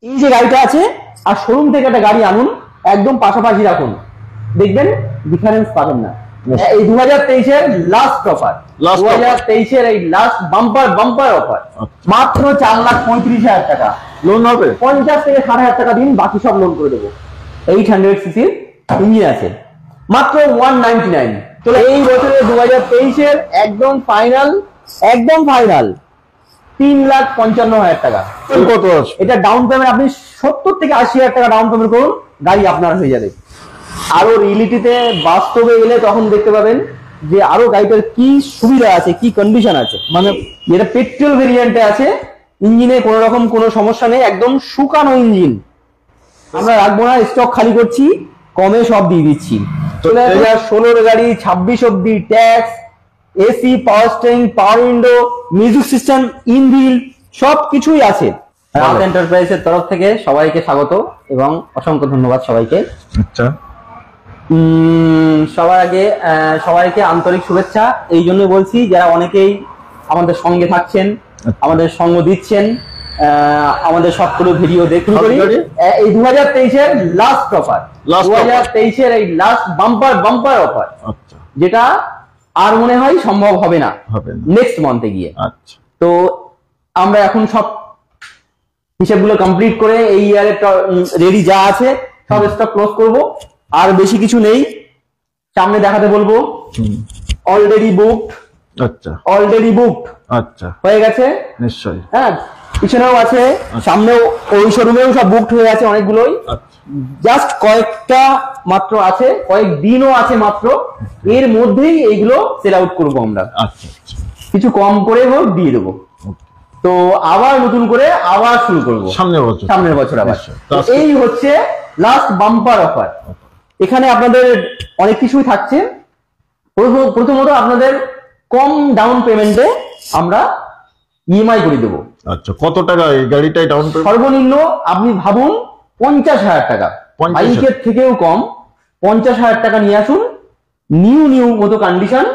এই যে গাড়িটা আছে আর শোরুম থেকে একটা গাড়ি আনুন, একদম পাশাপাশি রাখুন, দেখবেন ডিফারেন্স পাবেন না। এই 2023-এর লাস্ট অফার, 2023-এর এই লাস্ট বাম্পার অফার, মাত্র 4,35,000 টাকা লোন হবে। 50 থেকে 60,000 টাকা দিন, বাকি সব লোন করে দেবো। 800 সিসির ইঞ্জিন আছে, মাত্র 199। তো এই বছরে 2023-এর একদম ফাইনাল 3,55,000 টাকা। কত আছে এটা ডাউন পেমেন্ট আপনি 70 থেকে 80,000 টাকা ডাউন পেমেন্ট করুন, গাড়ি আপনার হয়ে যাবে। আরো রিয়েলিটিতে বাস্তবে এলে তখন দেখতে পাবেন যে আরো গাড়িটার কি সুবিধা আছে, কি কন্ডিশন আছে। মানে যেটা পেট্রোল ভেরিয়েন্টে আছে, ইঞ্জিনে কোনো রকম কোনো সমস্যা নেই, একদম শুকানো ইঞ্জিন। আমরা রাখবো না, স্টক খালি করছি, কমে সব দিয়ে দিচ্ছি। 2016-এর গাড়ি 26 অব্দি ট্যাক্স, এসি, পাওয়ার steering, power window, music system, ইনবিল সব কিছুই আছে। রাত এন্টারপ্রাইজের তরফ থেকে সবাইকে স্বাগত এবং অসংখ্য ধন্যবাদ সবাইকে। আচ্ছা, সবার আগে সবাইকে আন্তরিক শুভেচ্ছা এই জন্য বলছি, যারা অনেকেই আমাদের সঙ্গে থাকছেন, আমাদের সঙ্গ দিচ্ছেন, আমাদের সবগুলো ভিডিও দেখুন। এই 2023-এর লাস্ট অফার, 2023-এর এই লাস্ট বাম্পার অফার, যেটা আর মনে হয় সম্ভব হবে না নেক্সট মান্থে গিয়ে। আচ্ছা, তো আমরা এখন সব হিসাবগুলো কমপ্লিট করে এই ইয়ারে রেডি যা আছে সব স্টক ক্লোজ করব, আর বেশি কিছু নেই, সামনে দেখাতে বলবো। Already booked. আচ্ছা, অলরেডি বুকড। আচ্ছা, হয়ে গেছে নিশ্চয়ই। হ্যাঁ, পিছনেও আছে, সামনেও ওই শোরুমেও সব বুকড হয়ে আছে অনেকগুলোই। জাস্ট কয়েকটা মাত্র আছে, কয়েকদিনও আছে মাত্র, এর মধ্যেই এইগুলো সেল আউট করবো আমরা। আচ্ছা, কিছু কম করে হোক দিয়ে দেবো, তো আবার নতুন করে আবার শুরু করবো সামনের বছর আবার। এই হচ্ছে লাস্ট বাম্পার অফার। এখানে আপনাদের অনেক কিছুই থাকছে। প্রথমত আপনাদের কম ডাউন পেমেন্টে আমরা ইএমআই করে দেবো। আচ্ছা, কত টাকা এই গাড়িটাই ডাউন পেমেন্ট? সর্বনিম্ন আপনি ভাবুন 50,000 টাকা, বাইকের থেকেও কম। 50,000 টাকা নিয়ে আসুন, নিউ মতো কন্ডিশন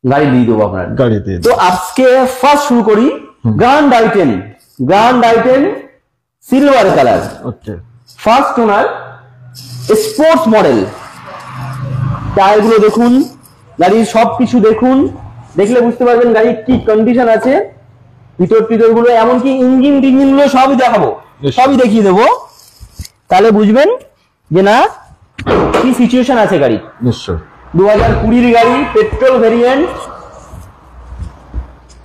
গাড়ি দিয়ে দেবো আপনার। গাড়ি দিয়ে। তো আজকে ফার্স্ট শুরু করি Grand i ten silver colour, first owner, sports model. টায়ারগুলো দেখুন, গাড়ির সবকিছু দেখুন, দেখলে বুঝতে পারবেন গাড়ির কি কন্ডিশন আছে। ভিতর গুলো এমনকি ইঞ্জিন গুলো সবই দেখাবো, সবই দেখিয়ে দেবো, তাহলে বুঝবেন যে না কি সিচুয়েশন আছে গাড়ি। নিশ্চয় 2020-এর গাড়ি, পেট্রোল ভেরিয়েন্ট।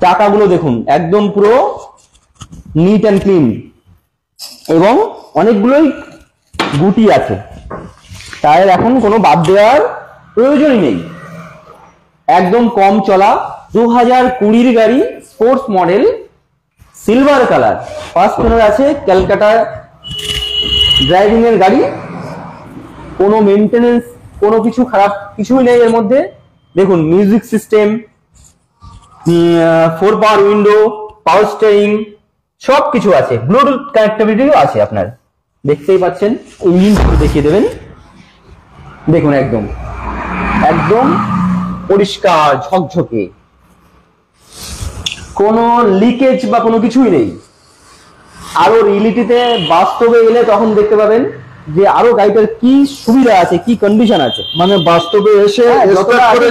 চাকাগুলো দেখুন, একদম পুরো নিট অ্যান্ড ক্লিন, এবং অনেকগুলোই গুটি আছে। টায়ার এখন কোনো বাদ দেওয়ার প্রয়োজনই নেই, একদম কম চলা। 2020-এর গাড়ি, sports model, silver colour, first ওনার আছে, ক্যালকাটা ড্রাইভিং এর গাড়ি। কোনো মেনটেনেন্স, কোনো কিছু খারাপ কিছুই নেই এর মধ্যে। দেখুন মিউজিক সিস্টেম, 4 পাওয়ার উইন্ডো, পাওয়ার স্টিয়ারিং সব কিছু আছে, ব্লুটুথ কানেক্টিভিটিও আছে আপনার, দেখতেই পাচ্ছেন। ইঞ্জিন দেখিয়ে দেবেন, দেখুন একদম পরিষ্কার ঝকঝকে, কোনো লিকেজ বা কোনো কিছুই নেই। আরো রিয়েলিটিতে বাস্তবে এলে তখন দেখতে পাবেন যে আরো গাড়িটার কি সুবিধা আছে, কি কন্ডিশন আছে। মানে বাস্তবে এসে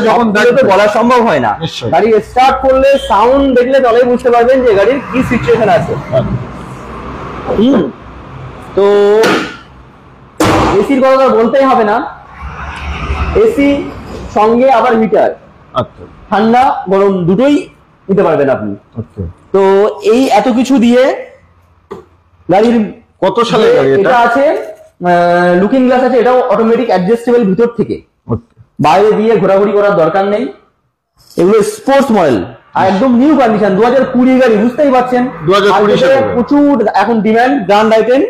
যখন বলা সম্ভব হয় না, গাড়ি স্টার্ট করলে সাউন্ড দেখলে তবেই বুঝতে পারবেন যে গাড়ির কি সিচুয়েশন আছে। তো এসির কথা বলতেই হবে না, এসি সঙ্গে আবার হিটার, ঠান্ডা গরম দুটোই নিতে পারবেন আপনি। তো এই এত কিছু দিয়ে গাড়ির কত সালে গাড়ি এটা আছে, লুকিং গ্লাস আছে, এটাও অটোমেটিক অ্যাডজাস্টেবল ভিতর থেকে, বাইরে দিয়ে ঘোরাঘুরি করার দরকার নেই। এগুলো স্পোর্টস মডেল আর একদম নিউ কন্ডিশন, 2020 গাড়ি, বুঝতেই পারছেন প্রচুর এখন ডিমান্ড গ্র্যান্ড আইটেম।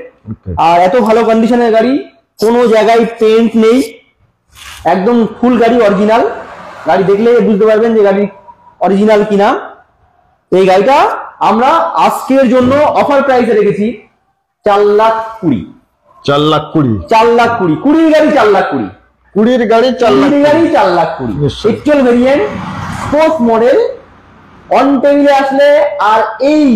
আর এত ভালো কন্ডিশনের গাড়ি, কোনো জায়গায় পেইন্ট নেই, একদম ফুল গাড়ি অরিজিনাল। গাড়ি দেখলে বুঝতে পারবেন যে গাড়ি অরিজিনাল কিনা। এই গাড়িটা আমরা আজকের জন্য অফার প্রাইসে রেখেছি 4,20,000। 4,20,000 20 গাড়ি 4,20,000, 20 গাড়ি 4,20,000। Petrol variant, sports model, on টেবিলে আসলে। আর এই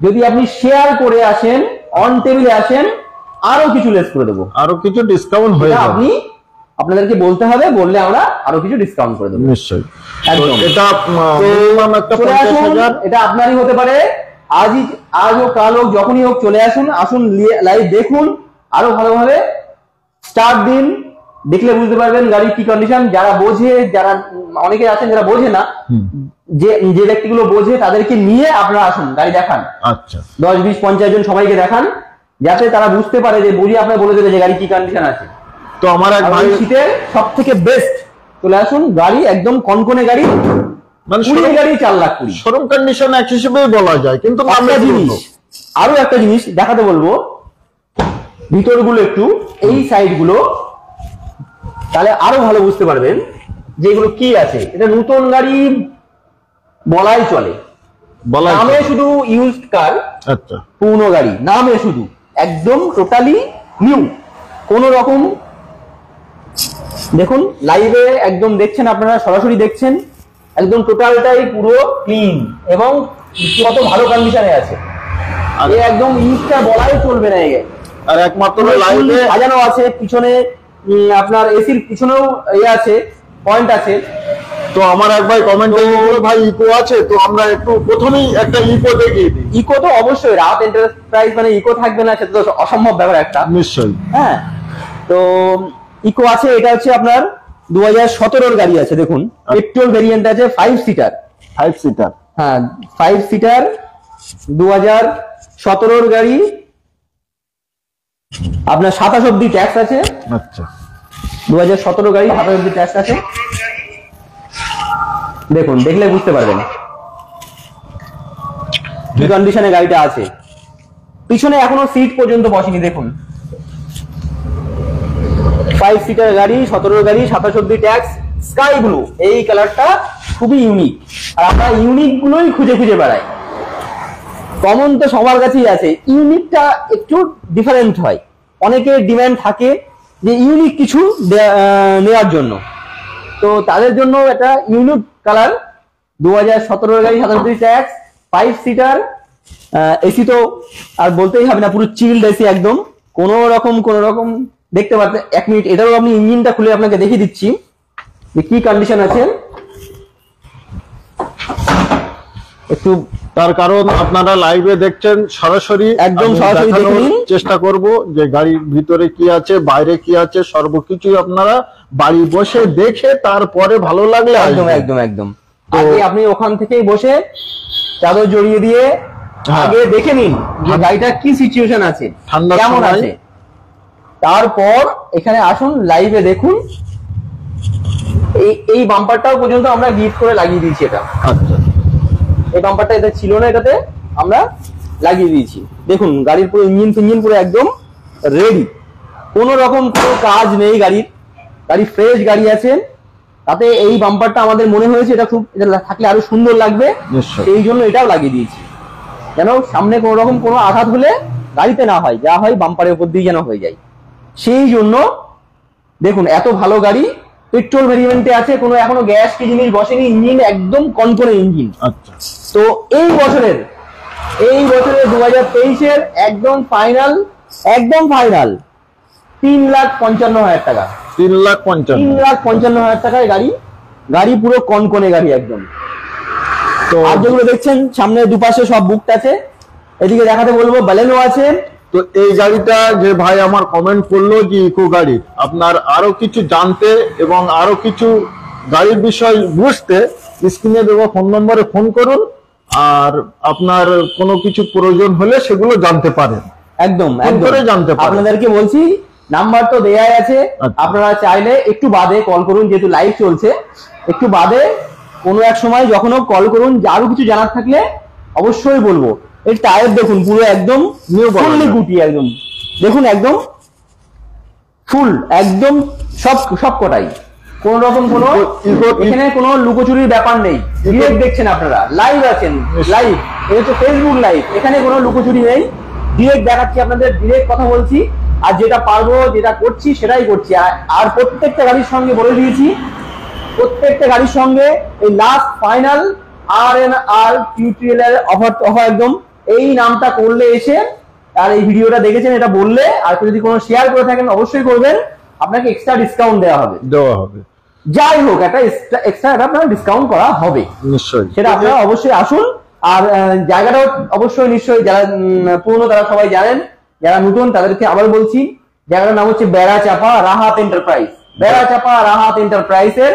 যদি আপনি শেয়ার করে আসেন অন টেবিলে আসেন, আরো কিছু লেস করে দেবো, আরো কিছু ডিসকাউন্ট হয়ে যাবে। আপনি আপনাদেরকে বলতে হবে, বললে আমরা আরো কিছু ডিসকাউন্ট করে দেবো। নিশ্চয়ই একদম। এটা মিনিমাম একটা চলে আসুন, 50,000। এটা আপনারই হতে পারে, আজ হোক কাল হোক যখনই হোক চলে আসুন, আসুন লাইভ দেখুন, আরো ভালোভাবে স্টার্ট দিন, দেখলে বুঝতে পারবেন গাড়ির কি কন্ডিশন। যারা বোঝে, যারা অনেকে আছেন যারা বোঝে না, যে ব্যক্তিগুলো বোঝে তাদেরকে নিয়ে আপনারা আসুন, গাড়ি দেখান। আচ্ছা, 10, 20, 50 জন সবাইকে দেখান, যাতে তারা বুঝতে পারে, যে বুঝে আপনার বলে দেবে যে গাড়ি কি কন্ডিশন আছে। তো আমার এক ভাই শীতের সব থেকে বেস্ট, চলে আসুন, গাড়ি একদম কনকনে গাড়ি, মানে কুড়ির গাড়ি 4,20,000। শোরুম কন্ডিশন এক হিসেবেই বলা যায়, কিন্তু একটা জিনিস, আরো একটা জিনিস দেখাতে বলবো, ভিতরগুলো একটু, এই সাইড গুলো, তাহলে আরো ভালো বুঝতে পারবেন যে এগুলো কি আছে। এটা নতুন গাড়ি বলাই চলে, বলা যায়। নামে শুধু ইউজড কার, আচ্ছা, পুরনো গাড়ি নামে শুধু, একদম টোটালি নিউ, কোন রকম। দেখুন লাইভে একদম দেখছেন আপনারা, সরাসরি দেখছেন, একদম টোটালটাই পুরো ক্লিন এবং কত ভালো কন্ডিশনে আছে। আর একদম ইউজটা বলাই চলবে না। আর একমাত্র লাইভে সাজানো আছে, পিছনে আপনার এসির পিছনেও আছে, পয়েন্ট আছে। তো আমার এক ভাই কমেন্টে ভাই ইকো আছে, তো আমরা একটু প্রথমেই একটা ইকো দেখিয়ে দিই। ইকো তো অবশ্যই, রাত এন্টারপ্রাইজ মানে ইকো থাকবে না, সেটা তো অসম্ভব ব্যাপার একটা। নিশ্চয়ই। হ্যাঁ, তো ইকো আছে, এটা হচ্ছে আপনার 2017 গাড়ি আছে, দেখুন পেট্রোল ভেরিয়েন্ট আছে, 5 সিটার। 5 সিটার, হ্যাঁ 5 সিটার, 2017 গাড়ি, আপনার 27 অব্দি ট্যাক্স আছে। আচ্ছা, 2017 গাড়ি, 27 অব্দি ট্যাক্স আছে। দেখুন, দেখলে বুঝতে পারবেন কি কন্ডিশনে গাড়িটা আছে। পিছনে এখনো সিট পর্যন্ত বসেনি, দেখুন 5 সিটার গাড়ি, 17 গাড়ি, 27 অব্দি ট্যাক্স, স্কাই ব্লু, এই কালারটা খুবই ইউনিক, আর আমরা ইউনিক গুলোই খুঁজে খুঁজে বেড়াই। কমন তো সবার কাছেই আছে, ইউনিকটা একটু ডিফারেন্ট হয়, অনেকের ডিমান্ড থাকে যে ইউনিক কিছু নেওয়ার জন্য, তো তাদের জন্য একটা ইউনিক কালার। 2017 গাড়ি, 27 ট্যাক্স, 5 সিটার, এসি তো আর বলতেই হবে না, পুরো চিল্ড এসি একদম, কোন রকম দেখতে পাচ্ছেন। 1 মিনিট, এটাও আমি ইঞ্জিনটা খুলে আপনাকে দেখিয়ে দিচ্ছি যে কি কন্ডিশন আছে একটু। তার কারণ আপনারা লাইভে দেখছেন, সরাসরি একদম সরাসরি দেখে নিন। চেষ্টা করব যে গাড়ির ভিতরে কি আছে, বাইরে কি আছে, সর্বকিছু আপনারা বাড়ি বসে দেখে তারপরে ভালো লাগলে একদম আসবেন। একদম একদম আগে আপনি ওখান থেকেই বসে চাদর জড়িয়ে দিয়ে আগে দেখে নিন যে গাড়িটা কি সিচুয়েশন আছে, ঠান্ডার কেমন সময়। আছে, তারপর এখানে আসুন, লাইভে দেখুন। এই বাম্পারটাও পর্যন্ত আমরা গিফট করে লাগিয়ে দিয়েছি। এটা আচ্ছা, এই বাম্পারটা এটা ছিল না, এটাতে আমরা লাগিয়ে দিয়েছি। দেখুন গাড়ির পুরো ইঞ্জিন পুরো একদম রেডি, কোনো রকম কোনো কাজ নেই গাড়ির, গাড়ি ফ্রেশ গাড়ি আছে। তাতে এই বাম্পারটা আমাদের মনে হয়েছে এটা থাকলে আরো সুন্দর লাগবে, নিশ্চয়ই। সেই জন্য এটাও লাগিয়ে দিয়েছি, যেন সামনে কোনো রকম কোনো আঘাত হলে গাড়িতে না হয়, যা হয় বাম্পারের উপর দিয়ে যেন হয়ে যায়। সেই জন্য দেখুন এত ভালো গাড়ি, পেট্রোল ভেরিয়েন্টে আছে, কোনো এখনো গ্যাস কি জিনিস বসেনি, ইঞ্জিন একদম কনকনে ইঞ্জিন। আচ্ছা, তো এই বছরের 2023-এর একদম ফাইনাল 3,55,000 টাকা, 3,55,000। 3,55,000 টাকায় গাড়ি পুরো কনকনে গাড়ি একদম। তো আর যেগুলো দেখছেন সামনে দুপাশে সব বুকড আছে, এদিকে দেখাতে বলবো বালেনো আছে। তো এই গাড়িটা যে ভাই আমার কমেন্ট করলো যে ইকো গাড়ি, আপনার আরো কিছু জানতে এবং আরো কিছু গাড়ির বিষয় বুঝতে স্ক্রিনে দেওয়া ফোন নম্বরে ফোন করুন, আর আপনার কোনো কিছু প্রয়োজন হলে সেগুলো জানতে পারেন। একদম ফোন করে জানতে পারেন। আপনাদেরকে বলছি, নাম্বার তো দেয়াই আছে, আচ্ছা। আপনারা চাইলে একটু বাদে কল করুন, যেহেতু লাইভ চলছে, একটু বাদে কোনো এক সময় যখন কল করুন, আরো কিছু জানার থাকলে অবশ্যই বলবো। এই টায়ার দেখুন পুরো একদম নিউ ফুললি গুটি, একদম দেখুন একদম ফুল, একদম সব কটাই, কোন রকম কোনো এখানে কোনো লুকোচুরির ব্যাপার নেই। ডিরেক্ট দেখছেন আপনারা, লাইভ আছেন, লাইভ, এটা হচ্ছে ফেসবুক লাইভ, এখানে কোনো লুকোচুরি নেই, ডিরেক্ট দেখাচ্ছি আপনাদের, ডিরেক্ট কথা বলছি, আর যেটা পারবো যেটা করছি সেটাই করছি। আর প্রত্যেকটা গাড়ির সঙ্গে বলে দিয়েছি, প্রত্যেকটা গাড়ির সঙ্গে এই লাস্ট ফাইনাল RNR টিউটোরিয়ালের অফার একদম, এই নামটা করলে এসে আর এই ভিডিওটা দেখেছেন এটা বললে, আর যদি কোনো শেয়ার করে থাকেন অবশ্যই করবেন, আপনাকে এক্সট্রা ডিসকাউন্ট দেওয়া হবে। যাই হোক একটা এক্সট্রা আপনার ডিসকাউন্ট করা হবে নিশ্চয়ই, সেটা আপনারা অবশ্যই আসুন। আর জায়গাটাও অবশ্যই নিশ্চয়ই যারা পুরনো তারা সবাই জানেন, যারা নতুন তাদেরকে আবার বলছি, জায়গাটার নাম হচ্ছে বেড়াচাপা রাহাত এন্টারপ্রাইজ। বেড়াচাপা রাহাত এন্টারপ্রাইজের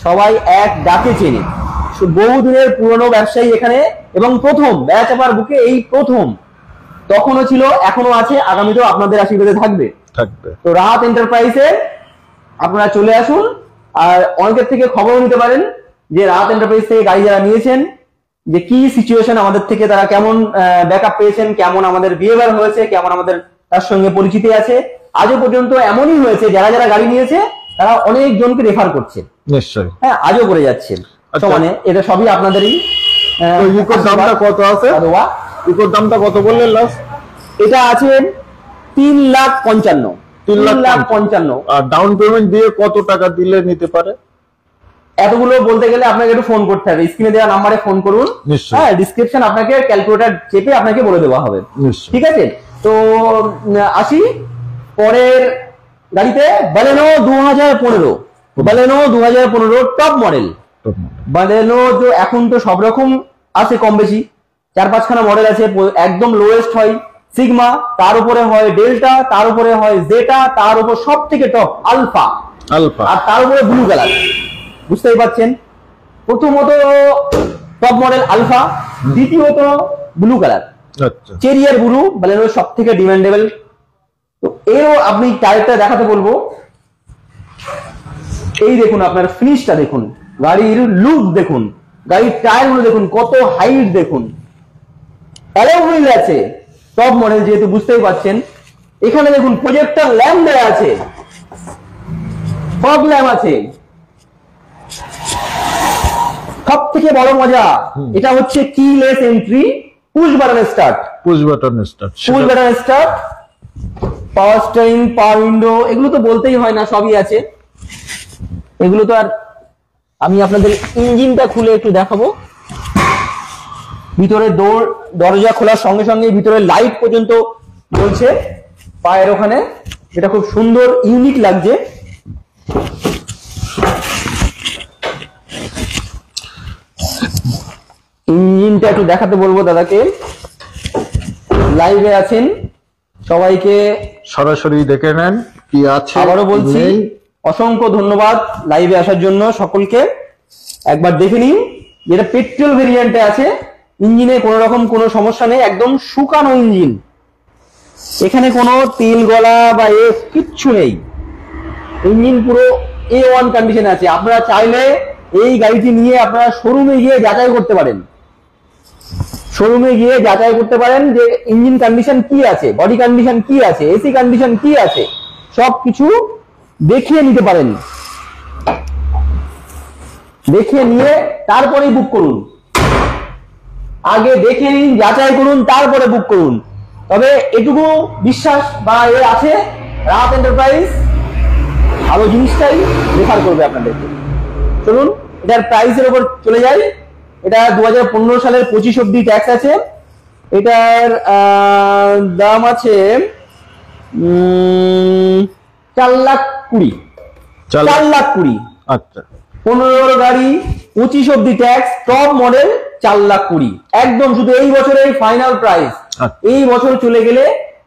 সবাই এক ডাকে চেনে, বহুদিনের পুরনো ব্যবসায়ী এখানে, এবং প্রথম বেড়াচাপার বুকে এই প্রথম, তখনও ছিল এখনো আছে, আগামীতেও আপনাদের আশীর্বাদে থাকবে। তো রাহাত এন্টারপ্রাইজে আপনারা চলে আসুন, আর অনেকের থেকে খবর নিতে পারেন যে রাহাত এন্টারপ্রাইজ থেকে গাড়ি যারা নিয়েছেন যে কি সিচুয়েশন আমাদের থেকে, তারা কেমন ব্যাকআপ পেয়েছেন, কেমন আমাদের বিহেভিয়ার হয়েছে, কেমন আমাদের তার সঙ্গে পরিচিতি আছে। আজও পর্যন্ত এমনই হয়েছে যারা যারা গাড়ি নিয়েছে তারা অনেক জনকে রেফার করছে, নিশ্চয়ই হ্যাঁ আজও করে যাচ্ছে। মানে এটা সবই আপনাদেরই। ইকোর দামটা কত আছে? ইকোর দামটা কত বললেন লাস্ট? এটা আছে 3,55,000। 3,55,000। আর ডাউন পেমেন্ট দিয়ে কত টাকা দিলে নিতে পারে? এতগুলো বলতে গেলে আপনাকে একটু ফোন করতে হবে, স্ক্রিনে দেওয়া নাম্বারে ফোন করুন, হ্যাঁ ডিসক্রিপশন আপনাকে ক্যালকুলেটর চেপে আপনাকে বলে দেওয়া হবে, ঠিক আছে? তো আসি পরের গাড়িতে, বালেনো 2015, বালেনো 2015 টপ মডেল। বালেনো যে এখন তো সব রকম আছে কম বেশি, 4-5খানা মডেল আছে। একদম লোয়েস্ট হয় সিগমা, তার উপরে হয় ডেল্টা, তার উপরে হয় জেটা, তার উপর সব থেকে টপ আলফা, আর তার উপরে ব্লু কালার। বুঝতেই পারছেন, প্রথমত টপ মডেল আলফা, দ্বিতীয়ত ব্লু কালার, চেরিয়ার ব্লু, বালেনোর সব থেকে ডিমান্ডেবল। তো এরও আপনি টায়ারটা দেখাতে বলবো, এই দেখুন আপনার ফিনিশটা দেখুন, গাড়ির লুক দেখুন, গাড়ির টায়ার গুলো দেখুন, কত হাইট দেখুন, অ্যালয় হুইল আছে টপ মডেল যেহেতু বুঝতেই পারছেন। এখানে দেখুন প্রজেক্টর ল্যাম্প দেওয়া আছে, ফগ ল্যাম্প আছে। সব থেকে বড় মজা এটা হচ্ছে keyless entry, push button start, পাওয়ার স্টিয়ারিং, পাওয়ার উইন্ডো, এগুলো তো বলতেই হয় না, সবই আছে এগুলো তো। আর আমি আপনাদের ইঞ্জিনটা খুলে একটু দেখাবো। ভিতরে দরজা খোলার সঙ্গে সঙ্গে ভিতরে লাইট পর্যন্ত জ্বলছে পায়ের ওখানে, এটা খুব সুন্দর ইউনিক লাগছে। ইঞ্জিনটা একটু দেখাতে বলবো দাদাকে, লাইভে আছেন, সবাইকে সরাসরি দেখে নেন কি আছে। আবারও বলছি অসংখ্য ধন্যবাদ লাইভে আসার জন্য সকলকে। একবার দেখে নিন, যেটা পেট্রোল ভেরিয়েন্টে আছে, ইঞ্জিনে কোনো রকম কোনো সমস্যা নেই, একদম শুকানো ইঞ্জিন, এখানে কোনো তেল গলা বা কিচ্ছু নেই, ইঞ্জিন পুরো A1 কন্ডিশনে আছে। আপনারা চাইলে এই গাড়িটি নিয়ে আপনারা শোরুমে গিয়ে যাচাই করতে পারেন, শোরুমে গিয়ে যাচাই করতে পারেন যে ইঞ্জিন কন্ডিশন কি আছে, বডি কন্ডিশন কি আছে, এসি কন্ডিশন কি আছে, সবকিছু দেখিয়ে নিতে পারেন। দেখে নিয়ে তারপরেই বুক করুন, আগে দেখে নিন, যাচাই করুন, তারপরে বুক করুন। তবে এটুকু বিশ্বাস বা এর আছে, রাহাত এন্টারপ্রাইজ ভালো জিনিসটাই রেফার করবে আপনাদেরকে। চলুন এটার প্রাইসের উপর চলে যাই। এটা 2015 সালের 25 অব্দি ট্যাক্স আছে। এটার দাম আছে 4,20,000। 4,20,000। আচ্ছা, 15 গাড়ি 25 অব্দি ট্যাক্স, টপ মডেল 4,20,000 একদম। শুধু এই বছরের ফাইনাল প্রাইস, এই বছর চলে গেলে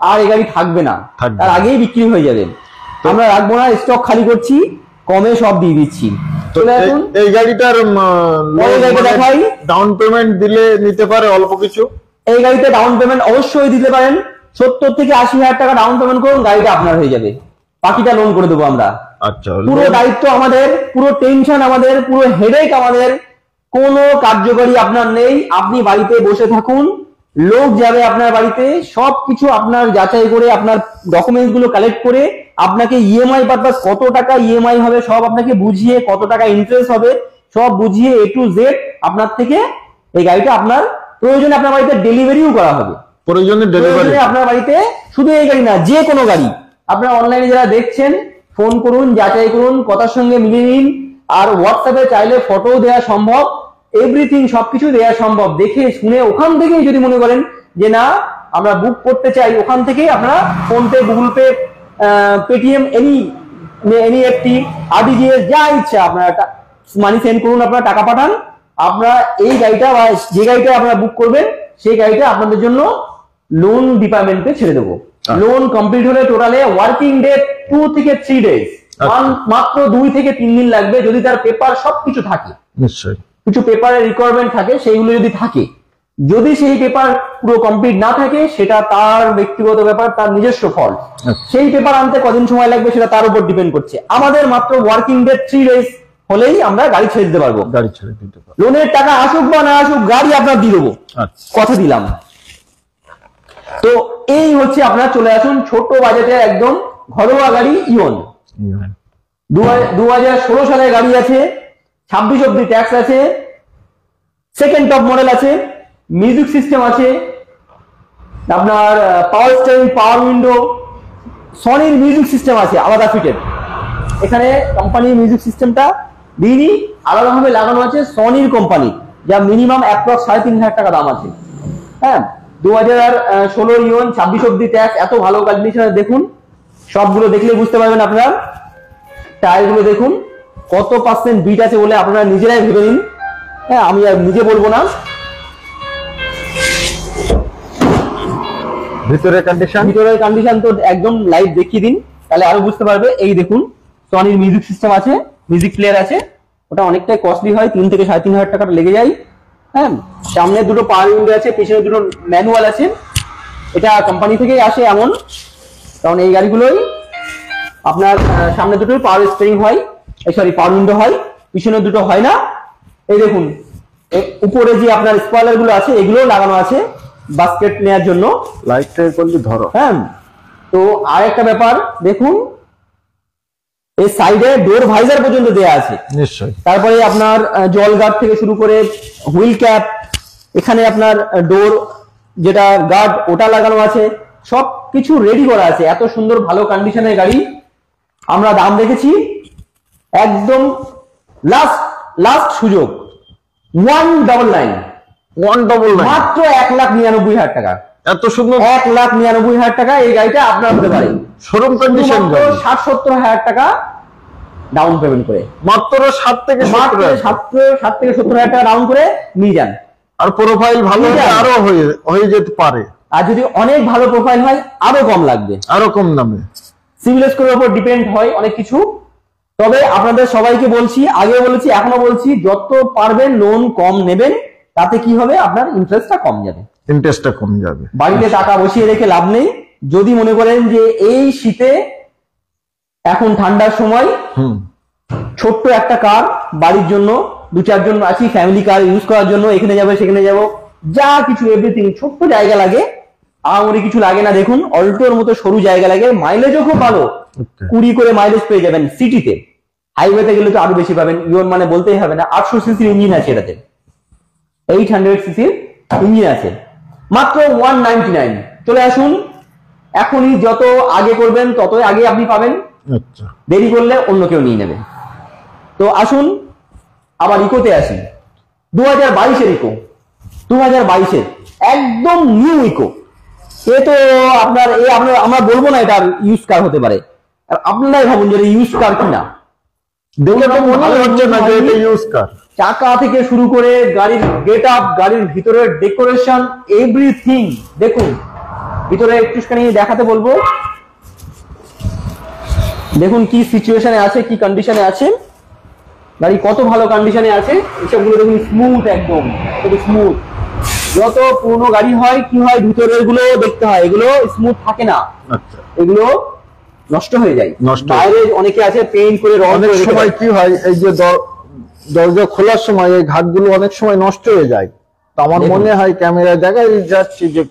আর এই গাড়ি থাকবে না, তার আগেই বিক্রি হয়ে যাবে। আমরা রাখবো না, স্টক খালি করছি, কমে সব দিয়ে দিচ্ছি। চলে আসুন এই গাড়িটার দেখাই। ডাউন পেমেন্ট দিলে নিতে পারে অল্প কিছু? এই গাড়িতে ডাউন পেমেন্ট অবশ্যই দিতে পারেন, 70 থেকে 80,000 টাকা ডাউন পেমেন্ট করুন, গাড়িটা আপনার হয়ে যাবে, বাকিটা লোন করে দেবো আমরা। আচ্ছা, পুরো দায়িত্ব আমাদের, পুরো টেনশন আমাদের, পুরো হেডেক আমাদের, কোনো কার্যকরী আপনার নেই। আপনি বাড়িতে বসে থাকুন, লোক যাবে আপনার বাড়িতে, সবকিছু আপনার যাচাই করে, আপনার ডকুমেন্টস গুলো কালেক্ট করে, আপনাকে ইএমআই পারপাস কত টাকা ইএমআই হবে সব আপনাকে বুঝিয়ে, কত টাকা ইন্টারেস্ট হবে সব বুঝিয়ে, A to Z আপনার থেকে এই গাড়িটা আপনার প্রয়োজনে আপনার বাড়িতে ডেলিভারিও করা হবে। প্রয়োজনে ডেলিভারি আপনার বাড়িতে, শুধু এই গাড়ি না, যে কোনো গাড়ি আপনার অনলাইনে যারা দেখছেন ফোন করুন, যাচাই করুন, কথার সঙ্গে মিলিয়ে নিন। আর হোয়াটসঅ্যাপে চাইলে ফটো দেওয়া সম্ভব, এভরিথিং সবকিছু দেওয়া সম্ভব। দেখে শুনে ওখান থেকেই যদি মনে করেন যে না আমরা বুক করতে চাই, ওখান থেকে আপনারা phone pay, Google pay, Paytm, NEFT, RTGS যা ইচ্ছা আপনারা মানি সেন্ড করুন, আপনারা টাকা পাঠান। আপনারা এই গাড়িটা বা যে গাড়িটা আপনারা বুক করবেন সেই গাড়িটা আপনাদের জন্য লোন ডিপার্টমেন্টে ছেড়ে দেবো। লোন কমপ্লিট হলে টোটালে ওয়ার্কিং ডে 2 থেকে 3 ডেজ, মাত্র 2 থেকে 3 দিন লাগবে, যদি তার পেপার সবকিছু থাকে। নিশ্চয়ই কিছু পেপারের রিকোয়ারমেন্ট থাকে, সেইগুলো যদি থাকে। যদি সেই পেপার পুরো কমপ্লিট না থাকে সেটা তার ব্যক্তিগত ব্যাপার, তার নিজস্ব ফল্ট। সেই পেপার আনতে কদিন সময় লাগবে সেটা তার উপর ডিপেন্ড করছে। আমাদের মাত্র ওয়ার্কিং ডে 3 ডেজ হলেই আমরা গাড়ি ছেড়ে দিতে পারবো। গাড়ি ছেড়ে দিতে পারবো। লোনের টাকা আসুক বা না আসুক গাড়ি আপনার দিয়ে দেবো, কথা দিলাম। তো এই হচ্ছে, আপনারা চলে আসুন ছোট বাজেটে একদম ঘরোয়া গাড়ি ইওন। 2016 সালের গাড়ি আছে, 26 অব্দি ট্যাক্স আছে, সেকেন্ড টপ মডেল আছে, মিউজিক সিস্টেম আছে, আপনার পাওয়ার স্টিয়ারিং, পাওয়ার উইন্ডো, সনির মিউজিক সিস্টেম আছে আলাদা ফিটেড। এখানে কোম্পানির মিউজিক সিস্টেমটা দিইনি, আলাদাভাবে লাগানো আছে সনির কোম্পানি, যা মিনিমাম অ্যাপ্রক্স 3,500 টাকা দাম আছে। হ্যাঁ, 2016 ইওন, 26 অব্দি ট্যাক্স, এত ভালো কন্ডিশনে দেখুন, সবগুলো দেখলে বুঝতে পারবেন আপনারা। টায়ারগুলো দেখুন কত পার্সেন্ট বিট আছে বলে আপনারা নিজেরাই ভেবে নিন। হ্যাঁ, আমি আর নিজে বলবো না। ভিতরের কন্ডিশন তো একদম লাইভ দেখিয়ে দিন, তাহলে আরো বুঝতে পারবে। এই দেখুন সনির মিউজিক সিস্টেম আছে, মিউজিক প্লেয়ার আছে, ওটা অনেকটাই কস্টলি হয়, 3 থেকে 3,500 টাকা লেগে যায়। হ্যাঁ, সামনে দুটো পাওয়ার উইন্ডো আছে, পেছনে দুটো ম্যানুয়াল আছে। এটা কোম্পানি থেকেই আসে এমন, কারণ এই গাড়িগুলোই আপনার সামনে দুটো পাওয়ার স্টিয়ারিং হয়, সরি পাওয়ার উইন্ডো হয়, পিছনে দুটো হয় না। এই দেখুন উপরে যে আপনার স্পয়লার গুলো আছে এগুলো লাগানো আছে বাস্কেট নেওয়ার জন্য। লাইটটা করলে ধরো। হ্যাঁ, তো আর একটা ব্যাপার দেখুন, এই সাইডে ডোর ভাইজার পর্যন্ত দেয়া আছে। নিশ্চয়ই। তারপরে আপনার জল গার্ড থেকে শুরু করে হুইল ক্যাপ, এখানে আপনার ডোর যেটা গার্ড ওটা লাগানো আছে, সব কিছু রেডি করা আছে। এত সুন্দর ভালো কন্ডিশনের গাড়ি আমরা দাম রেখেছি একদম লাস্ট সুযোগ 199 মাত্র 1,99,000 টাকা। এত সুন্দর 1,99,000 টাকা এই গাড়িটা আপনার হতে পারে। শোরুম কন্ডিশন 60-70,000 টাকা ডাউন পেমেন্ট করে, মাত্র 7 থেকে 70,000 টাকা ডাউন করে নিয়ে যান। আর প্রোফাইল ভালো হলে আরো হয়ে যেতে পারে, আর যদি অনেক ভালো প্রোফাইল হয় আরো কম লাগবে, আরো কম দামে। সিভিল স্কোরের উপর ডিপেন্ড হয় অনেক কিছু। তবে আপনাদের সবাইকে বলছি, আগে বলেছি এখনো বলছি, যত পারবেন লোন কম নেবেন, তাতে কি হবে আপনার ইন্টারেস্টটা কম যাবে, বাড়িতে টাকা বসিয়ে রেখে লাভ নেই। যদি মনে করেন যে এই শীতে এখন ঠান্ডার সময় ছোট্ট একটা কার বাড়ির জন্য, 2-4 জন আছি, ফ্যামিলি কার ইউজ করার জন্য, এখানে যাবো সেখানে যাবো, যা কিছু এভরিথিং, ছোট্ট জায়গা লাগে, আমারই কিছু লাগে না। দেখুন অল্টোর মতো সরু জায়গা লাগে, মাইলেজও খুব ভালো, 20 করে মাইলেজ পেয়ে যাবেন সিটিতে। হাইওয়েতে গেলে তো আরো বেশি পাবেন। ইওন মানে বলতেই হবে না, 800 সিসির ইঞ্জিন আছে এটাতে, 800 সিসির ইঞ্জিন আছে, মাত্র 199। চলে আসুন এখনই, যত আগে করবেন ততই আগে আপনি পাবেন, দেরি করলে অন্য কেউ নিয়ে নেবে। তো আসুন আবার ইকোতে আসি, 2022-এর ইকো, 2022-এর একদম নিউ ইকো। এ তো আপনার আমরা বলবো না এটা ইউজ কার হতে পারে, আর আপনারাই ভাবুন যে ইউজ কার কিনা। চাকা থেকে শুরু করে গাড়ির গেট আপ, গাড়ির ভিতরের ডেকোরেশন, এভরিথিং দেখুন। ভিতরে একটুখানি দেখাতে বলবো, দেখুন কি সিচুয়েশনে আছে, কি কন্ডিশনে আছে গাড়ি, কত ভালো কন্ডিশনে আছে। এসবগুলো দেখুন স্মুথ, একদম স্মুথ। যত পুরনো গাড়ি হয় কি হয়, ভিতরের গুলো দেখতে হয়, এগুলো স্মুথ থাকে না, এগুলো নষ্ট হয়ে যায়। বাইরে অনেকে আছে পেইন্ট করে, অনেক সময় কি হয় এই যে দরজা খোলার সময় এই ঘাটগুলো অনেক সময় নষ্ট হয়ে যায়। তো আমার মনে হয় ক্যামেরায় দেখা যাচ্ছে যে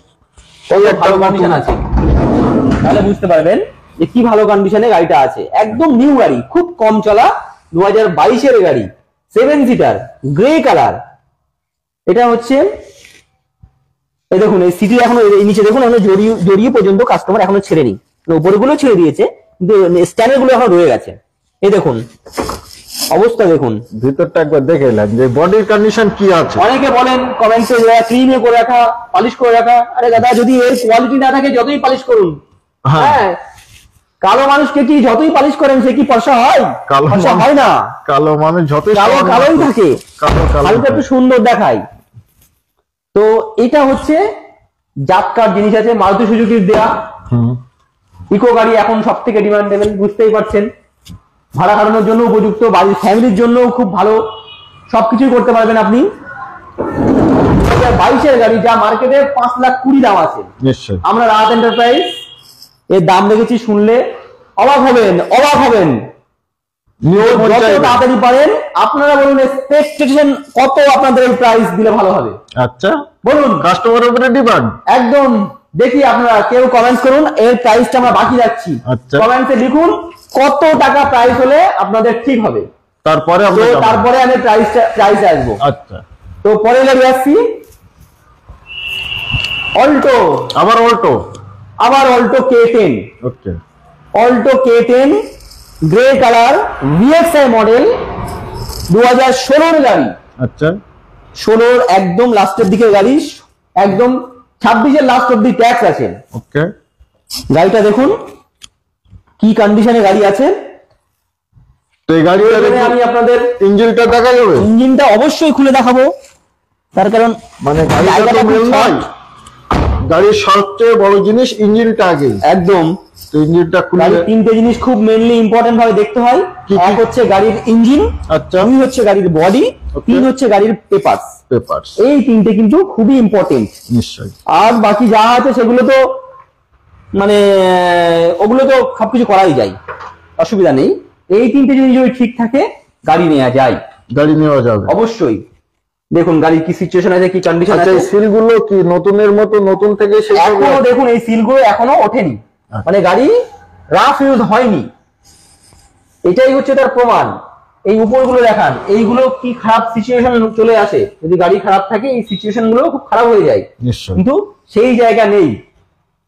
ভালো কন্ডিশন আছে, তাহলে বুঝতে পারবেন যে কি ভালো কন্ডিশনে গাড়িটা আছে। একদম নিউ গাড়ি, খুব কম চলা, 2022-এর গাড়ি, 7 সিটার, গ্রে কালার। এটা হচ্ছে এই দেখুন, এই সিটি এখনো নিচে দেখুন, এখনো জড়িয়ে পর্যন্ত কাস্টমার এখনো ছেড়েনি, উপরে গুলো ছেড়ে দিয়েছে কিন্তু স্ট্যান্ডার্ড গুলো এখন রয়ে গেছে। এই দেখুন অবস্থা দেখুন। ভিতরটা একবার দেখে এলাম যে বডির কন্ডিশন কি আছে। অনেকে বলেন কমেন্টে ক্লিনে করে রাখা, পালিশ করে রাখা। আরে দাদা, যদি এর কোয়ালিটি না থাকে যতই পালিশ করুন, হ্যাঁ, কালো মানুষকে কি যতই পালিশ করেন সে কি ফর্সা হয়? ফর্সা হয় না। কালো মানুষ যতই কালোই থাকে, কালোটা একটু সুন্দর দেখায়। তো এটা হচ্ছে জাতকার জিনিস আছে, মারুতি সুজুকির দেয়া ইকো গাড়ি এখন সব থেকে ডিমান্ডেবল, বুঝতেই পারছেন। ভাড়া কাটানোর জন্য উপযুক্ত, বাড়ির ফ্যামিলির জন্য খুব ভালো, সবকিছুই করতে পারবেন আপনি। 2022-এর গাড়ি, যা মার্কেটে 5,20,000 দাম আছে। আমরা রাহাত এন্টারপ্রাইজ এর দাম দেখেছি, শুনলে অবাক হবেন, অবাক হবেন। যত তাড়াতাড়ি পারেন আপনারা বলুন এক্সপেকটেশন কত, আপনাদের প্রাইস দিলে ভালো হবে। আচ্ছা বলুন, কাস্টমারের উপরে ডিমান্ড একদম। দেখি আপনারা কেউ কমেন্টস করুন, এর প্রাইসটা আমরা বাকি রাখছি। কমেন্টে লিখুন কত টাকা প্রাইস হলে আপনাদের ঠিক হবে, তারপরে আমি প্রাইসে আসবো। আচ্ছা, তো পরে গাড়ি আসছি, অল্টো। আবার Alto K10। Okay, Alto K10 grey colour, VXI model, 2016-এর গাড়ি। আচ্ছা, 16-র একদম লাস্টের দিকের গাড়ি, একদম 26-এর লাস্ট অব্দি ট্যাক্স আছে। ওকে, গাড়িটা দেখুন কি কন্ডিশনে গাড়ি আছে। তো এই গাড়িটা আমি আপনাদের ইঞ্জিনটা দেখা যাবে, ইঞ্জিনটা অবশ্যই খুলে দেখাবো, তার কারণ মানে গাড়ির সবচেয়ে বড় জিনিস ইঞ্জিনটা আগে একদম। তো ইঞ্জিনটা খুলে, তিনটে জিনিস খুব মেইনলি ইম্পর্টেন্ট ভাবে দেখতে হয়। এক হচ্ছে গাড়ির ইঞ্জিন, আচ্ছা, দুই হচ্ছে গাড়ির বডি, তিন হচ্ছে গাড়ির পেপারস। এই তিনটে কিন্তু খুবই ইম্পর্টেন্ট। নিশ্চয়ই। আর বাকি যা আছে সেগুলো তো মানে ওগুলো তো সবকিছু করাই যায়, অসুবিধা নেই। এই তিনটে জিনিস যদি ঠিক থাকে গাড়ি নেওয়া যায়, অবশ্যই। দেখুন গাড়ির কি সিচুয়েশন আছে, কি কন্ডিশন আছে। সিলগুলো কি নতুনের মতো নতুন থেকে এখনো দেখুন এই সিলগুলো এখনো ওঠেনি, মানে গাড়ি রাফ ইউজ হয়নি, এটাই হচ্ছে তার প্রমাণ। এই উপরগুলো দেখান, এইগুলো কি খারাপ সিচুয়েশন চলে আসে, যদি গাড়ি খারাপ থাকে এই সিচুয়েশন গুলো খুব খারাপ হয়ে যায়, কিন্তু সেই জায়গা নেই।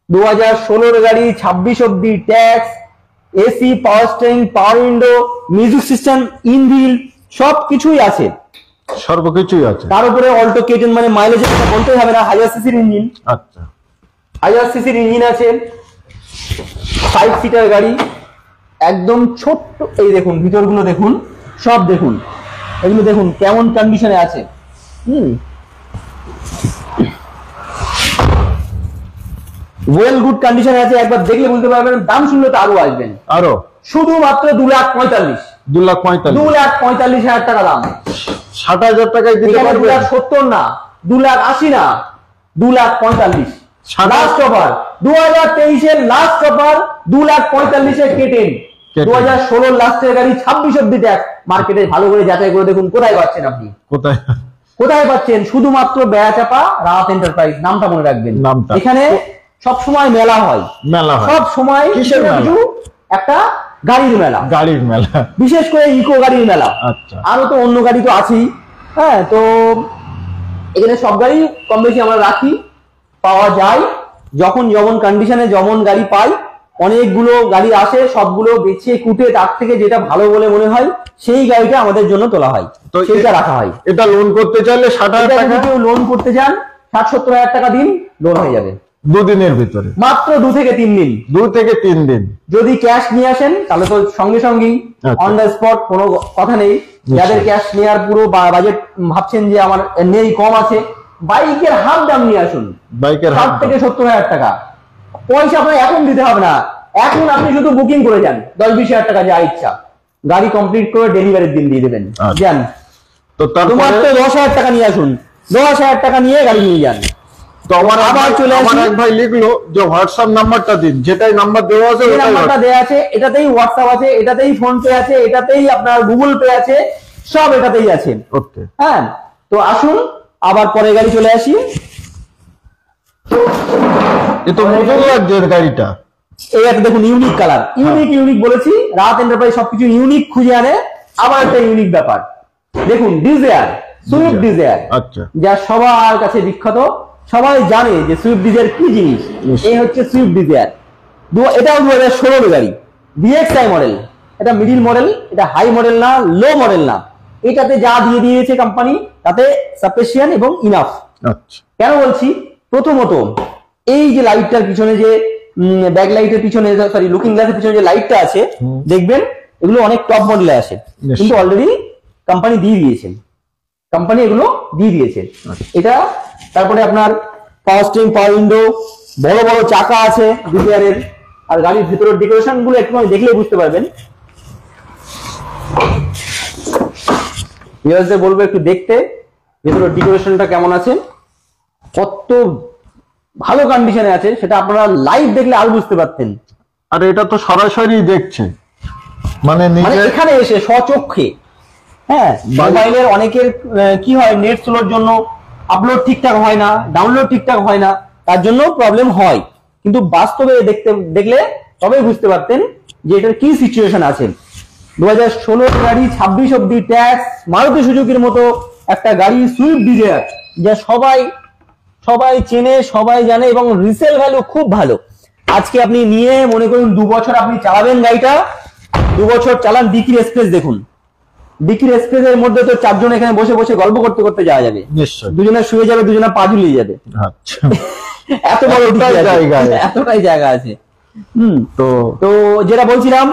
2016-এর গাড়ি, 26 অব্দি ট্যাক্স, এসি, পাওয়ার steering, power window, music system, inbuilt সবকিছুই আছে, সর্বকিছুই আছে। তার উপরে অল্টো K10 মানে মাইলেজের কথা বলতেই হবে না, 1000 সিসির ইঞ্জিন। আচ্ছা, 1000 সিসির ইঞ্জিন আছে, 5 সিটার গাড়ি, একদম ছোট্ট। এই দেখুন ভিতরগুলো দেখুন, সব দেখুন, এগুলো দেখুন কেমন কন্ডিশনে আছে। ওয়েল গুড কন্ডিশনে আছে, একবার দেখলে বুঝতে পারবেন। দাম শুনলে তো আরো আসবেন, আরো শুধুমাত্র 2,45,000 টাকা দাম। 60,000 টাকায় দিতে পারবেন? 2,70,000 না, 2,80,000 না, 2,45,000 লাস্ট অফার। 2023-এর লাস্ট অফার 2,45,000 K10, 2016 লাস্টের গাড়ি, 26 অব্দি ট্যাক্স। মার্কেটে ভালো করে যাচাই করে দেখুন কোথায় পাচ্ছেন আপনি, কোথায় পাচ্ছেন। শুধুমাত্র বেড়াচাপা রাহাত এন্টারপ্রাইজ, নামটা মনে রাখবেন। এখানে সব সময় মেলা হয়, সব সময় কিছু একটা গাড়ির মেলা, বিশেষ করে ইকো গাড়ির মেলা। আচ্ছা, আরো তো অন্য গাড়ি তো আছেই। হ্যাঁ, তো এখানে সব গাড়ি কম বেশি আমরা রাখি, পাওয়া যায়। যখন যেমন কন্ডিশনে যেমন গাড়ি পাই, অনেকগুলো গাড়ি আসে, সবগুলো বেছে কুটে তার থেকে যেটা ভালো বলে মনে হয় সেই গাড়িটা আমাদের জন্য তোলা হয়, তো সেইটা রাখা হয়। এটা লোন করতে চাইলে 60,000 টাকা, কেউ লোন করতে চান 60-70,000 টাকা দিন, লোন হয়ে যাবে দুদিনের ভিতরে, মাত্র 2 থেকে 3 দিন। 2 থেকে 3 দিন। যদি ক্যাশ নিয়ে আসেন তাহলে তো সঙ্গে সঙ্গেই অন দ্য স্পট, কোনো কথা নেই। যাদের ক্যাশ নেওয়ার পুরো বাজেট ভাবছেন যে আমার নেই, কম আছে, বাইকের হাফ দাম নিয়ে আসুন, বাইকের 60 থেকে 70,000 টাকা। পয়সা আপনার এখন দিতে হবে না, এখন আপনি শুধু বুকিং করে যান, 10-20,000 টাকা যা ইচ্ছা, গাড়ি কমপ্লিট করে ডেলিভারির দিন দিয়ে দেবেন। যান, তো মাত্র 10,000 টাকা নিয়ে আসুন, 10,000 টাকা নিয়ে গাড়ি নিয়ে যান। তো আমার আবার চলে আসি। আমার এক ভাই লিখলো যে হোয়াটসঅ্যাপ নাম্বারটা দিন, যেটাই নাম্বার দেওয়া আছে ওই নাম্বারটা দেয়া আছে, এটাতেই হোয়াটসঅ্যাপ আছে, এটাতেই ফোন পে আছে, এটাতেই আপনার গুগল পে আছে, সব এটাতেই আছে। ওকে, হ্যাঁ। তো আসুন আবার পরে গাড়ি চলে আসি। এ তো মজা লাগছে গাড়িটা, এই একটা দেখুন ইউনিক কালার, ইউনিক বলেছি, রাহাত এন্টারপ্রাইজ সবকিছু ইউনিক খুঁজে আনে। আবার একটা ইউনিক ব্যাপার দেখুন, ডিজায়ার, সুইফট ডিজায়ার। আচ্ছা, যা সবার কাছে বিখ্যাত, সবাই জানে যে সুইফট ডিজায়ার কি জিনিস। এই হচ্ছে সুইফট ডিজায়ার, এটাও 2016 গাড়ি, VXI মডেল, এটা মিডিল মডেল, এটা হাই মডেল না, লো মডেল না, এটাতে যা দিয়ে দিয়েছে কোম্পানি তাতে সাফিসিয়েন্ট এবং ইনাফ। আচ্ছা, কেন বলছি, প্রথমত এই যে লাইটটার পিছনে যে ব্যাক লাইটের পিছনে, সরি লুকিং গ্লাসের পিছনে যে লাইটটা আছে, দেখবেন এগুলো অনেক টপ মডেলে আসে, কিন্তু অলরেডি কোম্পানি দিয়ে দিয়েছেন, কোম্পানি এগুলো দিয়ে দিয়েছে। এটা তারপরে আপনার পাওয়ার স্টিয়ারিং, পাওয়ার উইন্ডো, বড় বড় চাকা আছে ডিজায়ারের। আর গাড়ির ভিতরের ডেকোরেশন গুলো একটু দেখলেই বুঝতে পারবেন। ভিউয়ার্সদের বলবো একটু দেখতে ভেতরের ডেকোরেশনটা কেমন আছে, কত ভালো কন্ডিশনে আছে, সেটা আপনারা লাইভ দেখলে আর বুঝতে পারতেন। আর এটা তো সরাসরি দেখছে, মানে মানে নিজে এখানে এসে স্বচক্ষে। হ্যাঁ, মোবাইলের অনেকের কি হয়, নেট স্লোর জন্য আপলোড ঠিকঠাক হয় না, ডাউনলোড ঠিকঠাক হয় না, তার জন্য প্রবলেম হয়, কিন্তু বাস্তবে দেখলে তবেই বুঝতে পারতেন যে এটার কি সিচুয়েশন আছে। 2016 গাড়ি, 26 অব্দি ট্যাক্স, মারুতি সুজুকির মতো একটা গাড়ি, সুইফট ডিজায়ার, যা সবাই চেনে, সবাই জানে এবং রিসেল ভ্যালু খুব ভালো। আজকে আপনি নিয়ে মনে করুন 2 বছর আপনি চালাবেন গাড়িটা, 2 বছর চালান, ডিকির স্পেস দেখুন, ডিকির স্পেসের মধ্যে তো 4 জন এখানে বসে বসে গল্প করতে করতে যাওয়া যাবে, নিশ্চয়ই দুজনে শুয়ে যাবে, দুজনে পা ঝুলিয়ে যাবে, আচ্ছা এত বড় জায়গা আছে। এতটাই জায়গা আছে। তো যেটা বলছিলাম,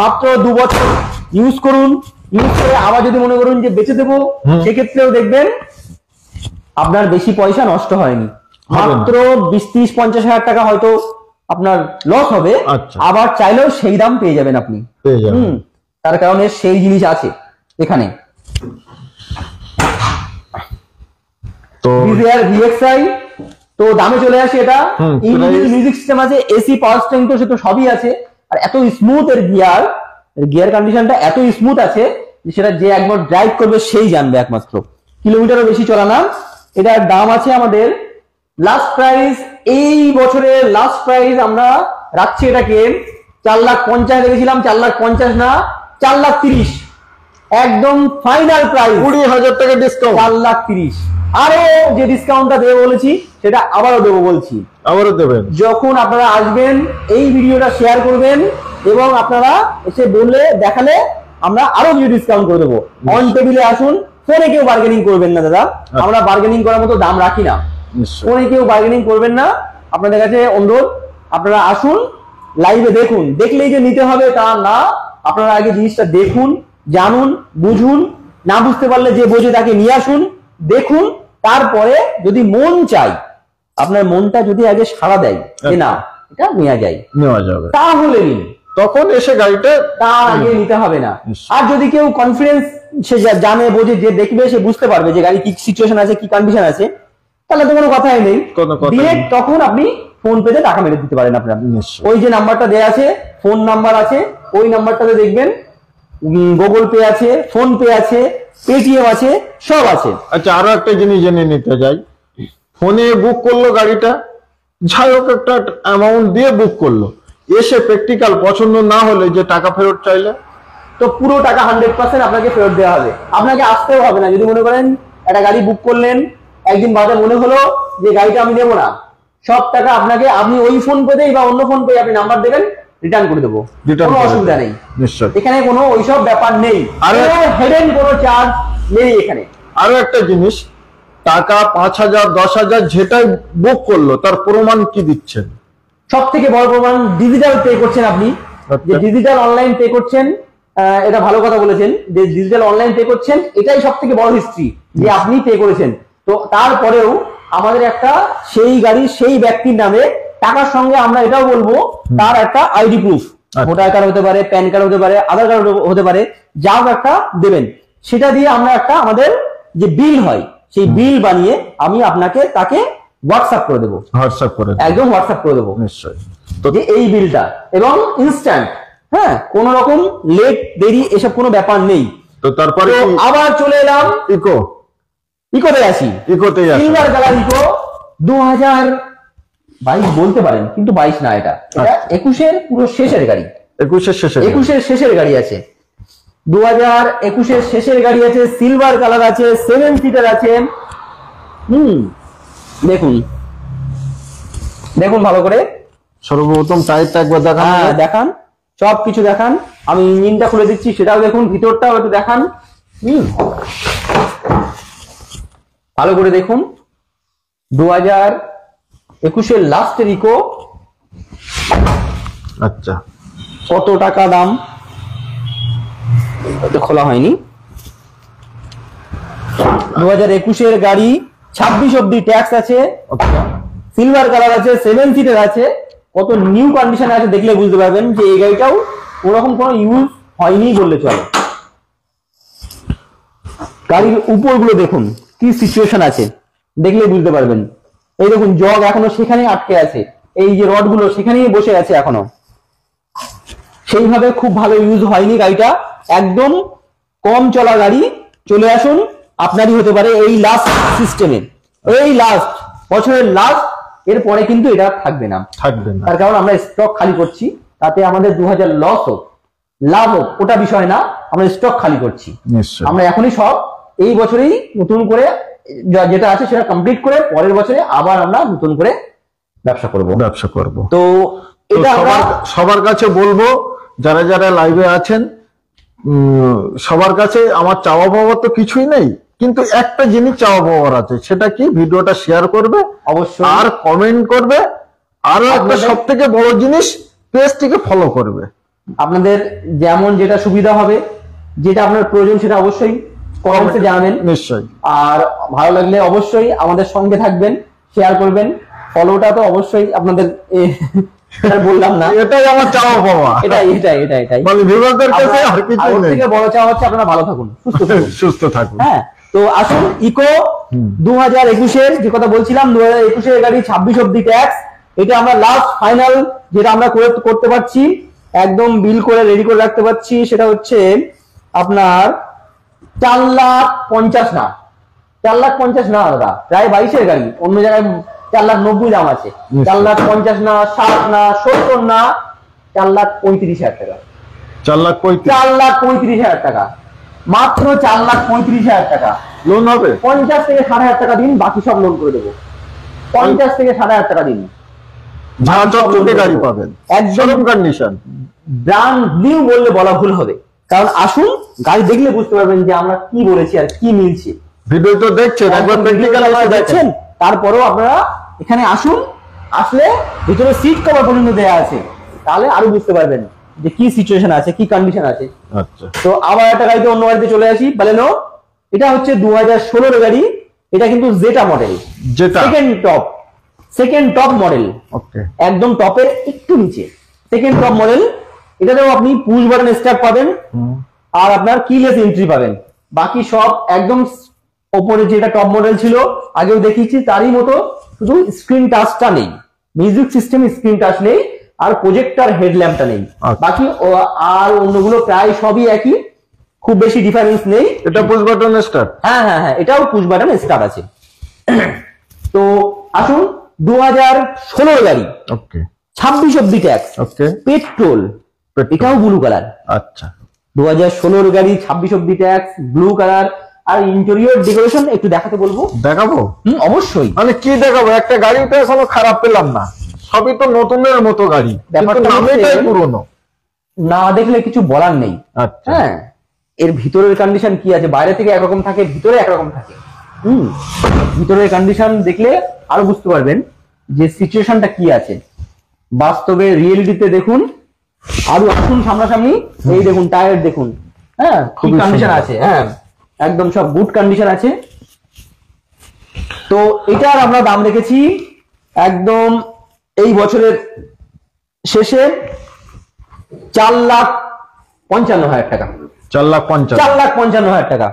মাত্র 2 বছর ইউজ করুন, ইউজ করে আবার যদি মনে করুন যে বেঁচে দেবো, সেক্ষেত্রেও দেখবেন আপনার বেশি পয়সা নষ্ট হয়নি, মাত্র 20-30-50 হাজার টাকা হয়তো আপনার লস হবে, আচ্ছা। আবার চাইলেও সেই দাম পেয়ে যাবেন আপনি। পেয়ে যাবেন। তার কারণে সেই জিনিস আছে এখানে। তো VXI তো দামে চলে আসে, এটা মিউজিক সিস্টেম আছে, এসি, পাওয়ার স্টিয়ারিং তো সে তো সবই আছে, আর এত স্মুথ এর গিয়ার কন্ডিশনটা এত স্মুথ আছে যে সেটা যে একবার ড্রাইভ করবে সেই জানবে একমাত্র, কিলোমিটারও বেশি চলা না। এটার দাম আছে আমাদের লাস্ট প্রাইস, এই বছরের লাস্ট প্রাইস আমরা রাখছি এটাকে 4,50,000 রেখেছিলাম, 4,50,000 না, 4,30,000 একদম ফাইনাল প্রাইস, 20,000 টাকা ডিসকাউন্ট, 4,30,000। আরো যে ডিসকাউন্টটা দেবো বলেছি সেটা আবারও দেবো বলছি, আবারও দেবেন। যখন আপনারা আসবেন এই ভিডিওটা শেয়ার করবেন এবং আপনারা এসে বললে দেখালে আমরা আরো কিছু ডিসকাউন্ট করে দেবো। অন টেবিলে আসুন, ফোনে কেউ বার্গেনিং করবেন না দাদা, আমরা বার্গেনিং করার মতো দাম রাখি না, ফোনে কেউ বার্গেনিং করবেন না, আপনাদের কাছে অনুরোধ, আপনারা আসুন, লাইভে দেখুন, দেখলেই যে নিতে হবে তা না, আপনারা আগে জিনিসটা দেখুন, জানুন, বুঝুন, না বুঝতে পারলে যে বোঝে তাকে নিয়ে আসুন, দেখুন, তারপরে যদি মন চাই, আপনার মনটা যদি আগে সাড়া দেয় যে না এটা নেওয়া যায়, নেওয়া যাবে, তাহলে নিন, তখন এসে গাড়িটা তার আগে নিতে হবে না। আর যদি কেউ কনফিডেন্স, সে জানে বোঝে, যে দেখবে সে বুঝতে পারবে যে গাড়ি কি সিচুয়েশন আছে, কি কন্ডিশন আছে, তাহলে তো কোনো কথাই নেই, ডিরেক্ট তখন আপনি ফোন পেতে টাকা মেরে দিতে পারেন। আপনার ওই যে নাম্বারটা দেয়া আছে, ফোন নাম্বার আছে, ওই নাম্বারটাতে দেখবেন গুগল পে আছে, ফোন পে আছে, পেটিএম আছে, সব আছে। আচ্ছা, আরো একটা জিনিস জেনে নিতে চাই, ফোনে বুক করলো গাড়িটা, যাই হোক একটা অ্যামাউন্ট দিয়ে বুক করলো, এসে প্র্যাকটিক্যাল পছন্দ না হলে যে টাকা ফেরত চাইলে, তো পুরো টাকা 100% আপনাকে ফেরত দেওয়া হবে, আপনাকে আসতেও হবে না। যদি মনে করেন একটা গাড়ি বুক করলেন, একদিন বাদে মনে হলো যে গাড়িটা আমি নেবো না, সব টাকা আপনাকে, আপনি ওই ফোন পেতেই বা অন্য ফোন পে আপনি নাম্বার দেবেন, রিটার্ন করে দেবো, কোনো অসুবিধা নেই। নিশ্চয়, এখানে কোনো ওইসব ব্যাপার নেই, আর হেডেন কোনো চার্জ নেই এখানে। আরো একটা জিনিস, টাকা 5,000 10,000 যেটাই বুক করলো তার প্রমাণ কি দিচ্ছেন? সব থেকে বড় প্রমাণ ডিজিটাল পে করছেন আপনি, যে ডিজিটাল অনলাইন পে করছেন, এটা ভালো কথা বলেছেন, যে ডিজিটাল অনলাইন পে করছেন, এটাই সব থেকে বড় হিস্ট্রি যে আপনি পে করেছেন। তো তারপরেও আমাদের একটা সেই গাড়ি সেই ব্যক্তির নামে টাকার সঙ্গে আমরা এটাও বলবো তার একটা আইডি প্রুফ, ভোটার কার্ড হতে পারে, প্যান কার্ড হতে পারে, আধার কার্ড হতে পারে, যাও একটা দেবেন, সেটা দিয়ে আমরা একটা আমাদের যে বিল হয় সেই বিল বানিয়ে আমি আপনাকে তাকে হোয়াটসঅ্যাপ করে দেবো, হোয়াটসঅ্যাপ করে একদম হোয়াটসঅ্যাপ করে দেবো নিশ্চয়ই, তো যে এই বিলটা, এবং ইনস্ট্যান্ট, হ্যাঁ, কোন রকম লেট দেরি এসব কোনো ব্যাপার নেই। তো তারপরে আবার চলে এলাম ইকোতে আসি, সিলভার কালার ইকো 2022 বলতে পারেন, কিন্তু 22 না, এটা 21-এর পুরো শেষের গাড়ি, 21-এর শেষের গাড়ি আছে, 2021-এর শেষের গাড়ি আছে, সিলভার কালার আছে, 7 সিটার আছে। দেখুন দেখুন ভালো করে, সর্বপ্রথম টায়ারটা একবার দেখান, দেখান, সব কিছু দেখান। আমি ইঞ্জিনটা খুলে দিচ্ছি, সেটাও দেখুন, ভিতরটাও একটু দেখান। ভালো করে দেখুন। 2021-এর লাস্টের ইকো। আচ্ছা, কত টাকা দাম খোলা হয়নি। 2021-এর গাড়ি, 26 অব্দি ট্যাক্স আছে, সিলভার কালার আছে, 7 সিটের আছে, কত নিউ কন্ডিশনে আছে দেখলে বুঝতে পারবেন যে এই গাড়িটাও ওরকম কোনো ইউজ হয়নি বললে চলে। গাড়ির উপরগুলো দেখুন কি সিচুয়েশন আছে, দেখলে বুঝতে পারবেন। এই দেখুন জগ এখনো সেখানেই আটকে আছে, এই যে রডগুলো সেখানেই বসে আছে এখনো, সেইভাবে খুব ভালো ইউজ হয়নি গাড়িটা। একদম কম চলা গাড়ি। চলে আসুন, আপনারই হতে পারে এই লাস্ট সিস্টেমে, এই লাস্ট বছরের লাস্ট, এরপরে কিন্তু এটা থাকবে না। তার কারণ আমরা স্টক খালি করছি, তাতে আমাদের 2000 লস হোক লাভ হোক ওটা বিষয় না, আমরা স্টক খালি করছি। আমরা এখনই সব এই বছরেই নতুন করে যেটা আছে সেটা কমপ্লিট করে পরের বছরে আবার আমরা নতুন করে ব্যবসা করব। তো এটা আমরা সবার কাছে বলবো, যারা যারা লাইভে আছেন, সবার কাছে আমার চাওয়া পাওয়া তো কিছুই নেই, কিন্তু একটা জিনিস চাওয়া পাওয়ার আছে, সেটা কি ভিডিওটা শেয়ার করবে অবশ্যই, আর কমেন্ট করবে, আর একটা সব থেকে বড় জিনিস পেজটিকে ফলো করবে। আপনাদের যেমন যেটা সুবিধা হবে, যেটা আপনার প্রয়োজন সেটা অবশ্যই কমেন্টে জানাবেন নিশ্চয়ই। আর ভালো লাগলে অবশ্যই আমাদের সঙ্গে থাকবেন, শেয়ার করবেন, ফলোটা তো অবশ্যই আপনাদের বললাম না, এটাই আমার চাওয়া পাওয়া, এটাই মানে ভিউয়ারদের কাছে আর কিছু নেই। থেকে বড় চাওয়া হচ্ছে আপনারা ভালো থাকুন, সুস্থ থাকুন। হ্যাঁ, তো আসুন ইকো 2021-এর যে কথা বলছিলাম, 2021-এর গাড়ি 26 অব্দি ট্যাক্স, এটা আমরা লাস্ট ফাইনাল যেটা আমরা করতে পারছি, একদম বিল করে রেডি করে রাখতে পারছি, সেটা হচ্ছে আপনার 4,50,000 না, 4,50,000 না দাদা, প্রায় 22-এর গাড়ি, অন্য জায়গায় 4,90,000 দাম আছে, 4,50,000 না, 60 না, 70 না, 4,35,000 টাকা, 4,35,000 টাকা, মাত্র 4,35,000 টাকা লোন হবে। 50 থেকে 60,000 টাকা দিন, বাকি সব লোন করে দেবো। 50 থেকে 60,000 টাকা দিন, গাড়ি পাবেন একদম কন্ডিশন, ব্র্যান্ড নিউ বললে বলা ভুল হবে, কারণ আসুন গাড়ি দেখলে বুঝতে পারবেন যে আমরা কি বলেছি আর কি মিলছে। ভিডিও তো দেখছেন, একবার প্র্যাকটিক্যাল দেখছেন, তারপরেও আপনারা এখানে আসুন, আসলে ভিতরে সিট কভার পর্যন্ত দেয়া আছে, তাহলে আরো বুঝতে পারবেন যে কি সিচুয়েশন আছে, কি কন্ডিশন আছে। আচ্ছা, তো আবার একটা গাড়িতে অন্য গাড়িতে চলে আসি, বালেনো। এটা হচ্ছে 2016-এর গাড়ি, এটা কিন্তু জেটা মডেল, সেকেন্ড টপ মডেল, একদম টপের একটু নিচে সেকেন্ড টপ মডেল। এটাতেও আপনি পুশ বাটন স্টার্ট পাবেন আর আপনার কিলেস এন্ট্রি পাবেন, বাকি সব একদম ওপরে যেটা টপ মডেল ছিল আগেও দেখিয়েছি তারই মতো, শুধু স্ক্রিন টাচটা নেই, মিউজিক সিস্টেম স্ক্রিন টাচ নেই, আর প্রজেক্টর হেডল্যাম্পটা নেই, বাকি আর অন্যগুলো প্রায় সবই একই, খুব বেশি ডিফারেন্স নেই। এটা পুশ বাটন স্টার্ট, হ্যাঁ, এটাও পুশ বাটন স্টার্ট আছে। তো আসুন 2016 গাড়ি, 26 অব্দি ট্যাক্স, পেট্রোল, এটাও ব্লু কালার। আচ্ছা, 2016 গাড়ি, 26 অব্দি ট্যাক্স, ব্লু কালার। আর ইন্টেরিয়র ডেকোরেশন একটু দেখাতে বলবো। দেখাবো? অবশ্যই। মানে কি দেখাবো, একটা গাড়িটা এখনো খারাপ পেলাম না, সবই তো নতুনের মতো গাড়ি, নামটাই পুরনো, না দেখলে কিছু বলার নেই। হ্যাঁ, এর ভিতরের কন্ডিশন কি আছে, বাইরে থেকে একরকম থাকে, ভিতরে একরকম থাকে। ভিতরের কন্ডিশন দেখলে আরো বুঝতে পারবেন যে সিচুয়েশনটা কি আছে, বাস্তবে রিয়েলিটিতে দেখুন। আরো আসুন সামনাসামনি, এই দেখুন টায়ার দেখুন, হ্যাঁ কি কন্ডিশন আছে, হ্যাঁ একদম সব গুড কন্ডিশন আছে। তো এটার আমরা দাম রেখেছি একদম এই বছরের শেষে 4,55,000 টাকা, 4,55,000 টাকা,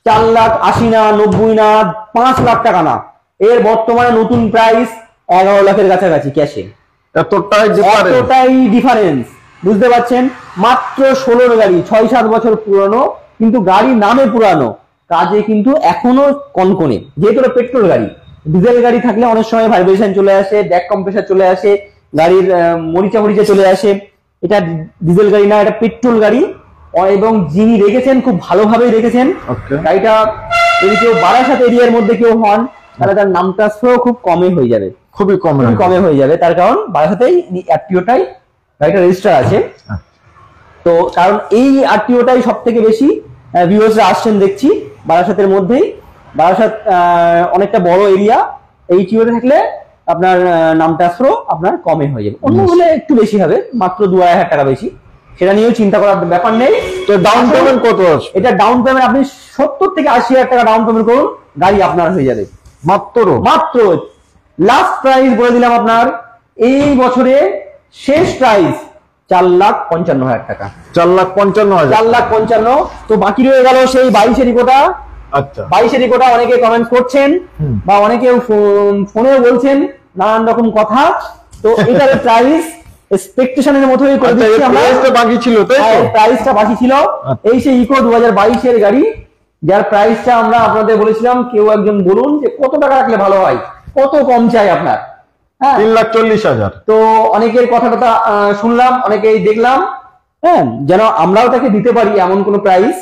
4,80,000 না, 90,000 না, 5 লাখ টাকা না, এর বর্তমানে নতুন প্রাইস 11 লাখের কাছাকাছি ক্যাশে। এতটাই ডিফারেন্স, বুঝতে পারছেন? মাত্র 16 গাড়ি, 6-7 বছর পুরানো, কিন্তু গাড়ি নামে পুরানো, কাজে কিন্তু এখনো কনকনে। যেহেতু পেট্রোল গাড়ি, ডিজেল গাড়ি থাকলে অনেক সময় ভাইব্রেশন চলে আসে, ব্যাক কম্প্রেসার চলে আসে, গাড়ির মরিচা চলে আসে। এটা ডিজেল গাড়ি না, এটা পেট্রোল গাড়ি, এবং যিনি রেখেছেন খুব ভালোভাবেই রেখেছেন গাড়িটা। যদি কেউ বারাসাত এরিয়ার মধ্যে কেউ হন, তাহলে তার নাম ট্রান্সফারও খুব কমে হয়ে যাবে, খুবই কমে হয়ে যাবে। তার কারণ বারাসাতেই অ্যাপটিওটাই গাড়িটা রেজিস্টার আছে। তো কারণ এই আরটিওটাই সব থেকে বেশি ভিউয়ার্সরা আসছেন দেখছি বারাসাতের মধ্যেই। বারাসাত অনেকটা বড় এরিয়া, এই টিওতে থাকলে আপনার নাম ট্রান্সফারও আপনার কমে হয়ে যাবে, অন্য হলে একটু বেশি হবে, মাত্র 2,500 টাকা বেশি, সেটা নিয়েও চিন্তা করার ব্যাপার নেই। তো ডাউন পেমেন্ট কত আছে? এটা ডাউন পেমেন্ট আপনি 70 থেকে 80,000 টাকা ডাউন পেমেন্ট করুন, গাড়ি আপনার হয়ে যাবে। মাত্র লাস্ট প্রাইস বলে দিলাম আপনার, এই বছরে শেষ প্রাইস 4,55,000 টাকা। 4,55,000। 4,55,000। তো বাকি রয়ে গেল সেই 22 ইকোটা। আচ্ছা, 22 ইকোটা অনেকে কমেন্ট করছেন বা অনেকে ফোনেও বলছেন নানান রকম কথা। তো এটার প্রাইস এক্সপেকটেশনের মতোই করে দিচ্ছি আমরা। প্রাইসটা বাকি ছিল, তাই তো? প্রাইসটা বাকি ছিল। এই সেই ইকো 2022 এর গাড়ি, যার প্রাইসটা আমরা আপনাদের বলেছিলাম কেউ একজন বলুন যে কত টাকা রাখলে ভালো হয়, কত কম চাই আপনার। হ্যাঁ, 3,40,000। তো অনেকের কথাটা শুনলাম, অনেকেই দেখলাম, হ্যাঁ, যেন আমরাও তাকে দিতে পারি এমন কোন প্রাইস,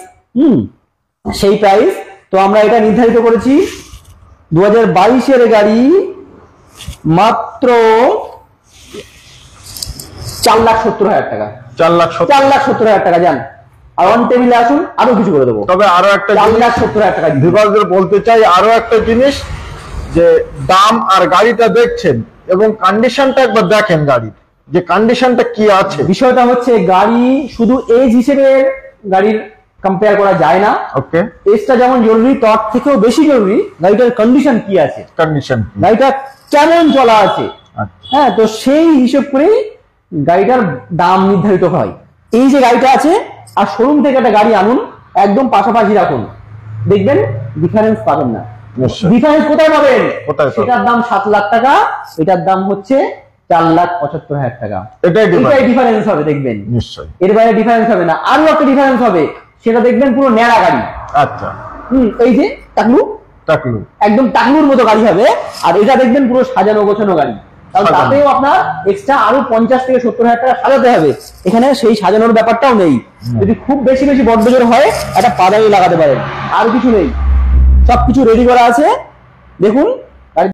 সেই প্রাইস। তো আমরা এটা নির্ধারিত করেছি 2022 এর গাড়ি মাত্র 4,70,000 টাকা। 4,70,000 টাকা যান, আর অন টেবিলে আসুন, আরো কিছু করে দেবো। তবে আরো একটা 4,70,000 টাকা ভিউয়ারদের বলতে চাই, আরো একটা জিনিস, যে দাম আর গাড়িটা দেখছেন এবং কন্ডিশনটা একবার দেখেন, গাড়ির যে কন্ডিশনটা কি আছে। বিষয়টা হচ্ছে গাড়ি শুধু এজ হিসেবে গাড়ির কম্পেয়ার করা যায় না। ওকে, এজটা যেমন জরুরি, তার থেকেও বেশি জরুরি গাড়িটার কন্ডিশন কি আছে, গাড়িটা কেমন চলা আছে। হ্যাঁ, তো সেই হিসেব করে গাড়িটার দাম নির্ধারিত হয়। এই যে গাড়িটা আছে আর শোরুম থেকে একটা গাড়ি আনুন, একদম পাশাপাশি রাখুন, দেখবেন ডিফারেন্স পাবেন না। ডিফারেন্স কোথায় পাবেন? সেটার দাম 7 লাখ টাকা, এটার দাম হচ্ছে 4,75,000 টাকা। এটাই ডিফারেন্স হবে, দেখবেন নিশ্চয়ই এর বাইরে ডিফারেন্স হবে না। আরো একটা ডিফারেন্স হবে, সেটা দেখবেন পুরো ন্যাড়া গাড়ি। আচ্ছা, এই যে টাকলু একদম টাকলুর মতো গাড়ি হবে, আর এটা দেখবেন পুরো সাজানো গোছানো গাড়ি। কারণ তাতেও আপনার এক্সট্রা আরো 50 থেকে 70,000 টাকা সাজাতে হবে। এখানে সেই সাজানোর ব্যাপারটাও নেই। যদি খুব বেশি বড্ড জোর হয়, একটা পাদানি লাগাতে পারেন, আর কিছু নেই, সবকিছু রেডি করা আছে। দেখুন